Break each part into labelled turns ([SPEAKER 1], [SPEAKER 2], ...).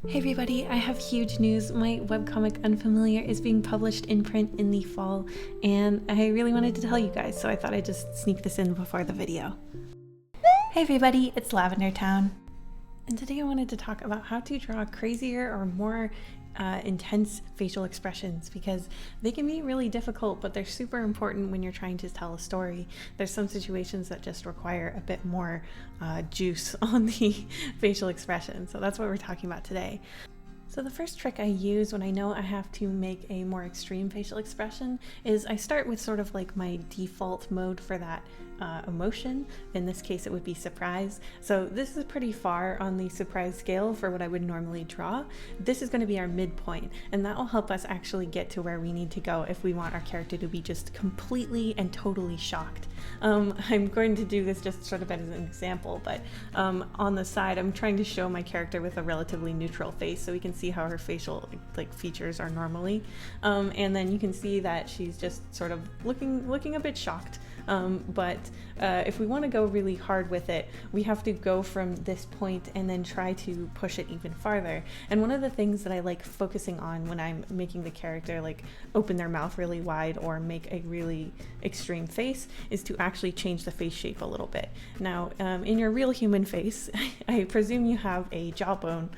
[SPEAKER 1] Hey everybody, I have huge news. My webcomic Unfamiliar is being published in print in the fall, and I really wanted to tell you guys, so I thought I'd just sneak this in before the video. Hey everybody, it's LavenderTowne, and today I wanted to talk about how to draw crazier or more intense facial expressions, because they can be really difficult, but they're super important when you're trying to tell a story. There's some situations that just require a bit more juice on the facial expression, so that's what we're talking about today. So the first trick I use when I know I have to make a more extreme facial expression is I start with sort of like my default mode for that emotion. In this case, it would be surprise. So this is pretty far on the surprise scale for what I would normally draw. This is going to be our midpoint, and that will help us actually get to where we need to go if we want our character to be just completely and totally shocked. I'm going to do this just sort of as an example, but on the side, I'm trying to show my character with a relatively neutral face so we can see how her facial features are normally. And then you can see that she's just sort of looking a bit shocked. But if we want to go really hard with it, we have to go from this point and then try to push it even farther. And one of the things that I like focusing on when I'm making the character like open their mouth really wide or make a really extreme face is to actually change the face shape a little bit. Now, in your real human face, I presume you have a jawbone,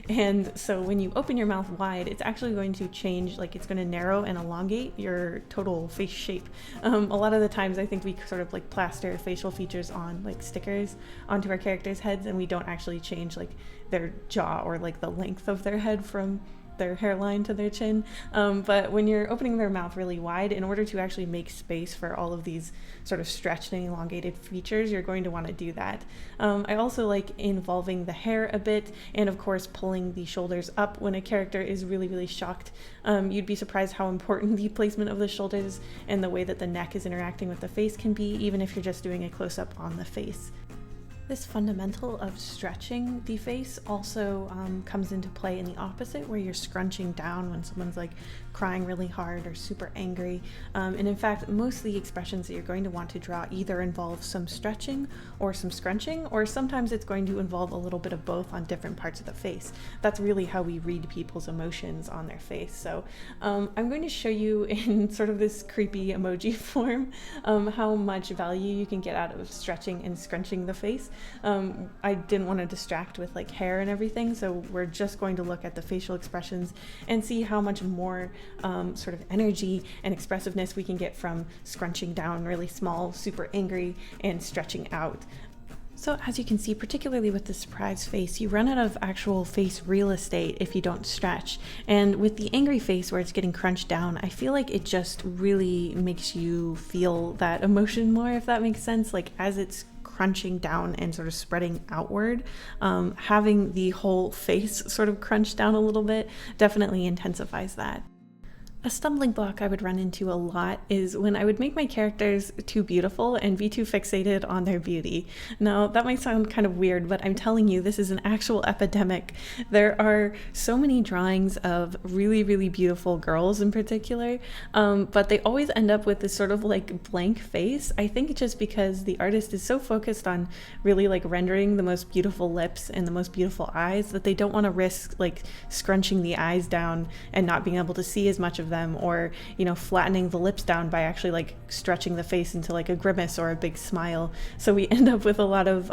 [SPEAKER 1] and so when you open your mouth wide, it's actually going to change, like it's going to narrow and elongate your total face shape. A lot of the times I think we sort of like plaster facial features on like stickers onto our characters' heads, and we don't actually change like their jaw or like the length of their head from their hairline to their chin. But when you're opening their mouth really wide, in order to actually make space for all of these sort of stretched and elongated features, you're going to want to do that. I also like involving the hair a bit, and of course pulling the shoulders up when a character is really shocked. You'd be surprised how important the placement of the shoulders and the way that the neck is interacting with the face can be, even if you're just doing a close-up on the face. This fundamental of stretching the face also comes into play in the opposite, where you're scrunching down when someone's like crying really hard or super angry. And in fact, most of the expressions that you're going to want to draw either involve some stretching or some scrunching, or sometimes it's going to involve a little bit of both on different parts of the face. That's really how we read people's emotions on their face. So I'm going to show you in sort of this creepy emoji form how much value you can get out of stretching and scrunching the face. I didn't want to distract with like hair and everything, so we're just going to look at the facial expressions and see how much more sort of energy and expressiveness we can get from scrunching down really small, super angry, and stretching out. So as you can see, particularly with the surprise face, you run out of actual face real estate if you don't stretch. And with the angry face where it's getting crunched down, I feel like it just really makes you feel that emotion more, if that makes sense. Like as it's crunching down and sort of spreading outward, having the whole face sort of crunch down a little bit definitely intensifies that. A stumbling block I would run into a lot is when I would make my characters too beautiful and be too fixated on their beauty. Now, that might sound kind of weird, but I'm telling you, this is an actual epidemic. There are so many drawings of really beautiful girls in particular, but they always end up with this sort of like blank face. I think just because the artist is so focused on really like rendering the most beautiful lips and the most beautiful eyes that they don't want to risk like scrunching the eyes down and not being able to see as much of them, or flattening the lips down by actually like stretching the face into like a grimace or a big smile. So we end up with a lot of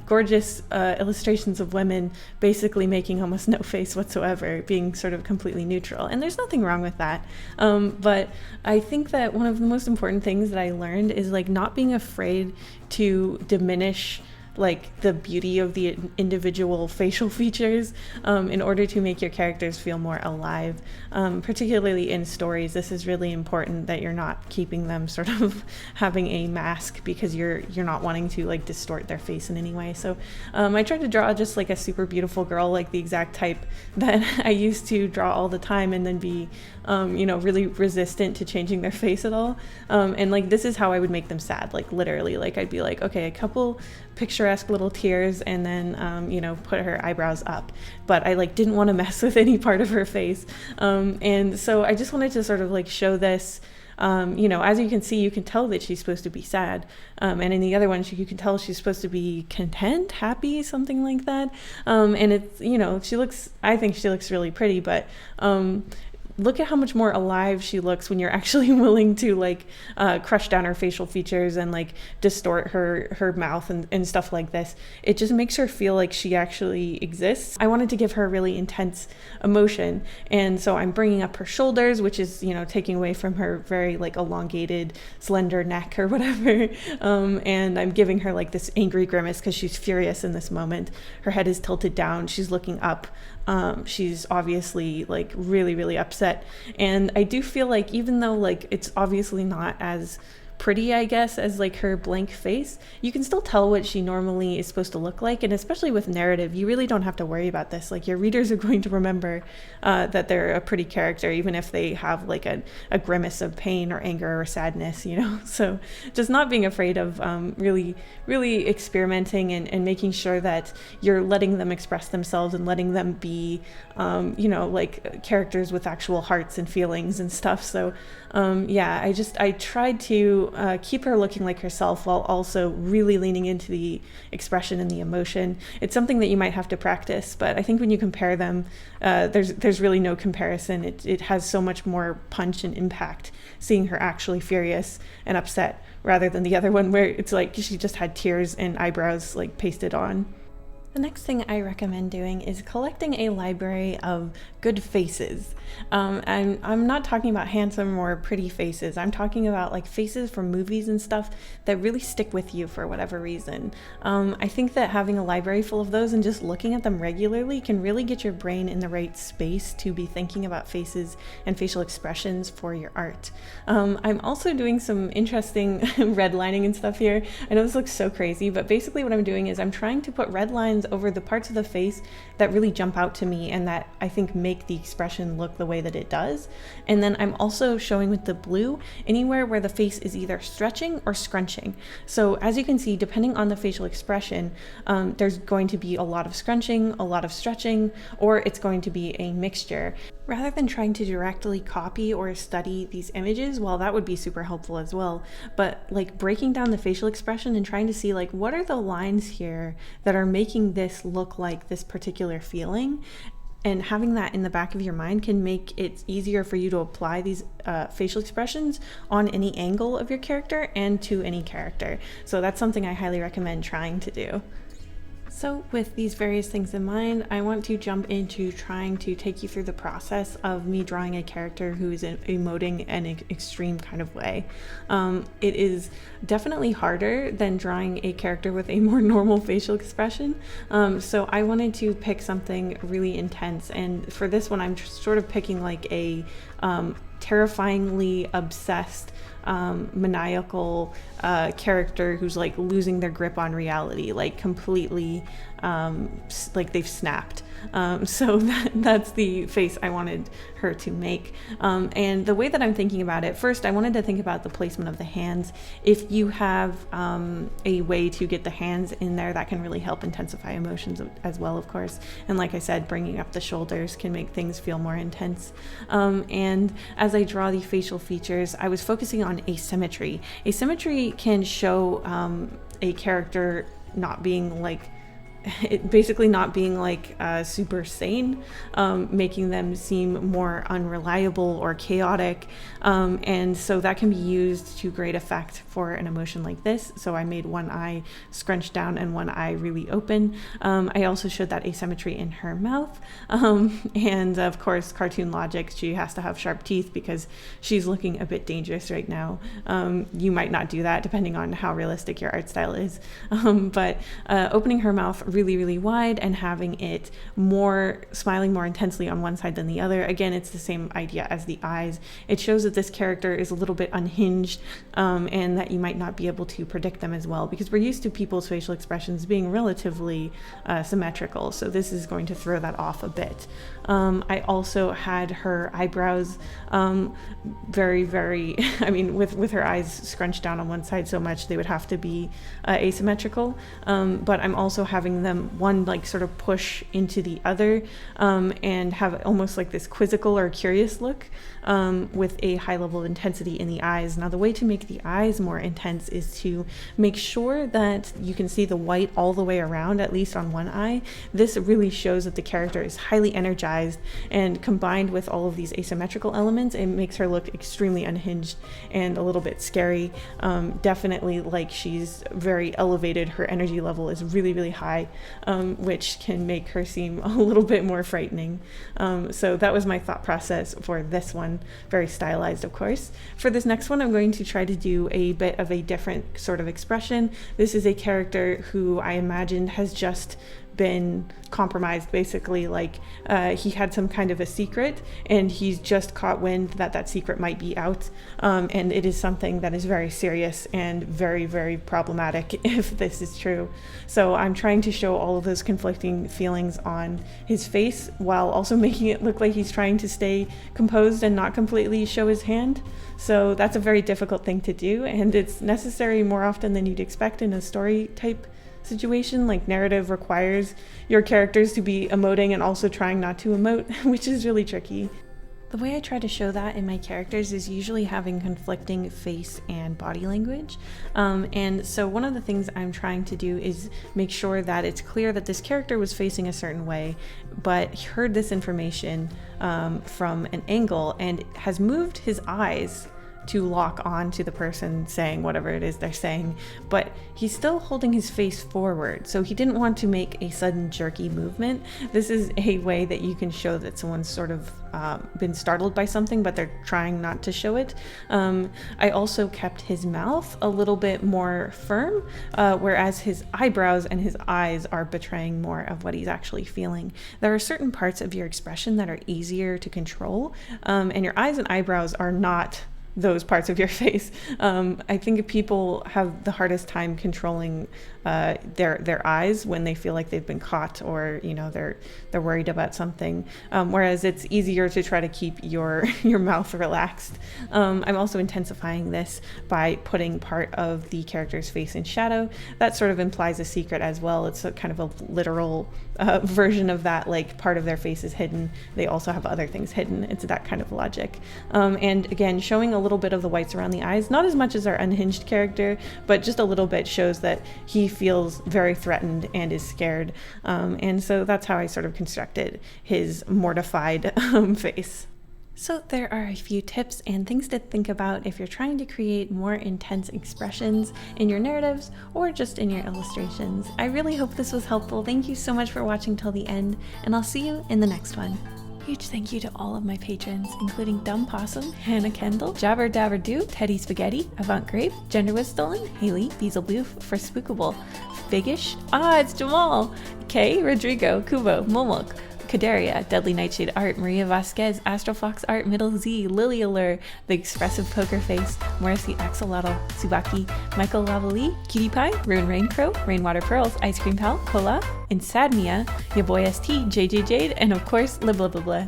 [SPEAKER 1] gorgeous illustrations of women basically making almost no face whatsoever, being sort of completely neutral, and there's nothing wrong with that. But I think that one of the most important things that I learned is like not being afraid to diminish like the beauty of the individual facial features in order to make your characters feel more alive. Particularly in stories, this is really important, that you're not keeping them sort of having a mask because you're not wanting to like distort their face in any way. So I tried to draw just like a super beautiful girl, like the exact type that I used to draw all the time, and then be really resistant to changing their face at all. And like this is how I would make them sad, like literally, like I'd be like, okay, a couple picturesque little tears, and then put her eyebrows up, but I like didn't want to mess with any part of her face, and so I just wanted to sort of like show this You know, as you can see, you can tell that she's supposed to be sad. And in the other one, you can tell she's supposed to be content, happy, something like that. And it's, you know, I think she looks really pretty, but look at how much more alive she looks when you're actually willing to like crush down her facial features and like distort her mouth and stuff like this. It just makes her feel like she actually exists. I wanted to give her really intense emotion, and so I'm bringing up her shoulders, which is, you know, taking away from her very like elongated, slender neck or whatever. And I'm giving her like this angry grimace because she's furious in this moment. Her head is tilted down. She's looking up. She's obviously like really, really upset. And I do feel like even though like it's obviously not as pretty, I guess, as like her blank face, you can still tell what she normally is supposed to look like. And especially with narrative, you really don't have to worry about this. Like your readers are going to remember that they're a pretty character, even if they have like a grimace of pain or anger or sadness, you know. So just not being afraid of really experimenting and making sure that you're letting them express themselves and letting them be you know, like characters with actual hearts and feelings and stuff. So yeah, I tried to keep her looking like herself while also really leaning into the expression and the emotion. It's something that you might have to practice, but I think when you compare them, there's really no comparison. It has so much more punch and impact seeing her actually furious and upset rather than the other one where it's like she just had tears and eyebrows like pasted on. The next thing I recommend doing is collecting a library of good faces. And I'm not talking about handsome or pretty faces. I'm talking about like faces from movies and stuff that really stick with you for whatever reason. I think that having a library full of those and just looking at them regularly can really get your brain in the right space to be thinking about faces and facial expressions for your art. I'm also doing some interesting redlining and stuff here. I know this looks so crazy, but basically what I'm doing is I'm trying to put red lines over the parts of the face that really jump out to me and that I think make the expression look the way that it does. And then I'm also showing with the blue anywhere where the face is either stretching or scrunching. So as you can see, depending on the facial expression, there's going to be a lot of scrunching, a lot of stretching, or it's going to be a mixture. Rather than trying to directly copy or study these images, while that would be super helpful as well, but like breaking down the facial expression and trying to see like what are the lines here that are making this look like this particular feeling, and having that in the back of your mind can make it easier for you to apply these facial expressions on any angle of your character and to any character. So that's something I highly recommend trying to do. So with these various things in mind, I want to jump into trying to take you through the process of me drawing a character who is emoting in an extreme kind of way. It is definitely harder than drawing a character with a more normal facial expression. So I wanted to pick something really intense, and for this one I'm sort of picking like a terrifyingly obsessed maniacal character who's like losing their grip on reality, like completely like they've snapped. So that's the face I wanted her to make. And the way that I'm thinking about it, first I wanted to think about the placement of the hands. If you have a way to get the hands in there, that can really help intensify emotions as well, of course. And like I said, bringing up the shoulders can make things feel more intense. And as I draw the facial features, I was focusing on asymmetry. Asymmetry can show a character not being like basically not being like super sane, making them seem more unreliable or chaotic, and so that can be used to great effect for an emotion like this. So I made one eye scrunched down and one eye really open. I also showed that asymmetry in her mouth, and of course cartoon logic, she has to have sharp teeth because she's looking a bit dangerous right now. You might not do that depending on how realistic your art style is, but opening her mouth really wide and having it smiling more intensely on one side than the other. Again, it's the same idea as the eyes. It shows that this character is a little bit unhinged, and that you might not be able to predict them as well, because we're used to people's facial expressions being relatively symmetrical, so this is going to throw that off a bit. I also had her eyebrows very I mean with her eyes scrunched down on one side so much they would have to be asymmetrical, but I'm also having them, one like sort of push into the other, and have almost like this quizzical or curious look, with a high level of intensity in the eyes. Now the way to make the eyes more intense is to make sure that you can see the white all the way around, at least on one eye. This really shows that the character is highly energized, and combined with all of these asymmetrical elements, it makes her look extremely unhinged and a little bit scary. Definitely like she's very elevated. Her energy level is really, really high, which can make her seem a little bit more frightening. So that was my thought process for this one. Very stylized, of course. For this next one, I'm going to try to do a bit of a different sort of expression. This is a character who I imagined has just been compromised, basically. Like he had some kind of a secret, and he's just caught wind that that secret might be out, and it is something that is very serious and very, very problematic if this is true. So I'm trying to show all of those conflicting feelings on his face while also making it look like he's trying to stay composed and not completely show his hand. So that's a very difficult thing to do, and it's necessary more often than you'd expect in a story type situation. Like, narrative requires your characters to be emoting and also trying not to emote, which is really tricky. The way I try to show that in my characters is usually having conflicting face and body language. And so one of the things I'm trying to do is make sure that it's clear that this character was facing a certain way, but heard this information from an angle and has moved his eyes to lock on to the person saying whatever it is they're saying, but he's still holding his face forward. So he didn't want to make a sudden jerky movement. This is a way that you can show that someone's sort of been startled by something, but they're trying not to show it. I also kept his mouth a little bit more firm, whereas his eyebrows and his eyes are betraying more of what he's actually feeling. There are certain parts of your expression that are easier to control, and your eyes and eyebrows are not those parts of your face. I think people have the hardest time controlling their eyes when they feel like they've been caught, or they're worried about something. Whereas it's easier to try to keep your mouth relaxed. I'm also intensifying this by putting part of the character's face in shadow. That sort of implies a secret as well. It's a kind of a literal version of that. Like, part of their face is hidden, they also have other things hidden. It's that kind of logic. And again, showing a little bit of the whites around the eyes, not as much as our unhinged character, but just a little bit, shows that he feels very threatened and is scared. And so that's how I sort of constructed his mortified face. So there are a few tips and things to think about if you're trying to create more intense expressions in your narratives or just in your illustrations. I really hope this was helpful. Thank you so much for watching till the end, and I'll see you in the next one. Huge thank you to all of my patrons, including Dumb Possum, Hannah Kendall, Jabber Dabber Doo, Teddy Spaghetti, Avant Grape, Gender Was Stolen, Haley, Beelzeboof, For Spookable, Figish, it's Jamal, Kay, Rodrigo, Kubo, Momok, Kadaria, Deadly Nightshade Art, Maria Vasquez, Astrofox Art, Middle Z, Lily Allure, The Expressive Poker Face, Morrissey Axolotl, Subaki, Michael Lavalley, Cutie Pie, Rune Raincrow, Rainwater Pearls, Ice Cream Pal, Cola, Insadmia, your boy ST, JJ Jade, and of course, Libla Blah Blah.